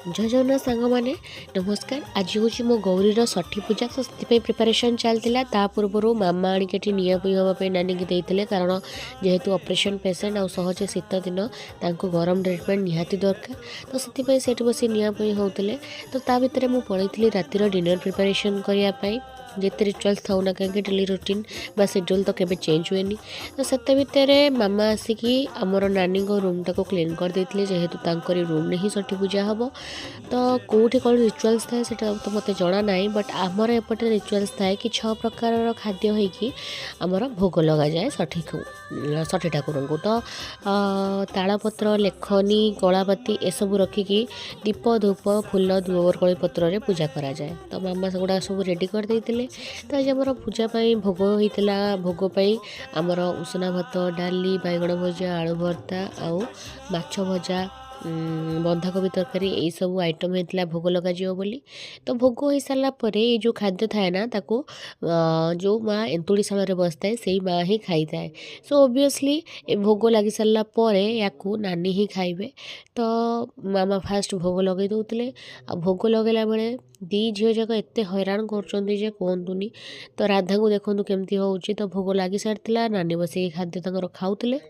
जय जगन्नाथ सांग मैंने नमस्कार। आज हूँ मो गौरीर षठी पूजा तो से प्रिपारेसन चलता ता पूर्व मामा आणिकी निआ पुई हाँपी नानी की देते कारण जेहेतु ऑपरेशन पेसेंट आ सहजे शीत दिन तांको गरम ट्रिटमेंट निहाती दरकार तो से बस निआ पुई होते तो ता भितर मुझे पलैली रातिर डिनर प्रिपारेसन करने जिते रिचुअल्स था ना कहीं डेली रूटीन बा शेड्यूल तो केबे चेंज हुए तो से भितर मामा आसिकी आमर नानी रूम टाक क्लीन कर देते जेहेतु तांकरी रूम ने ही षठी पूजा हम तो कौटी कौन रिचुअल्स थाए से तो मत जना ना बट आमर एपटे रिचुअल्स थाए कि 6 प्रकार खाद्य होगी आमर भोग लगा जाए षठी ठाकुर को तो तालपत्र लेखनी कलापाती एसबू रखिकी दीप धूप फूल दुबरकली पत्र पूजा करा जाए तो मामा से गुड़ा सब रेडी कर देते तो आज आमर पूजा भोग होता भोग आमर उसना भात डाली बैगण भजा आलू भर्ता आउ माछ भजा बंधाकोबी तरकारी यही सब आइटम होता भोग लगा बोली तो भोग हो सारा पर ये जो खाद्य थाए ना ताको जो माँ एंतुड़ी शाल बसता से माँ ही खाई थाए सो ओबियसली भोग लगी सारा पर या नानी ही खाइबे तो मामा फास्ट भोग लगे दौले आ भोग लगेला बेले दी झील जाक एत हैरान कर कहतुनि तो राधा को देखु केमती हो तो भोग लगी सारी नानी बस खाद्य खाऊले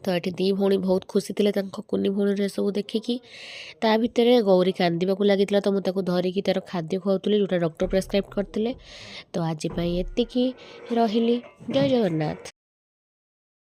तो ये दी भौणी बहुत खुशी थे कुनी भौणी सब देखिकी ता भितर गौरी कांदीबा लगी तो मुझे धरिकी तार खाद्य खुआली जोटा डॉक्टर प्रेस्क्राइब करते तो आज एतिकी रही। जय जगन्नाथ।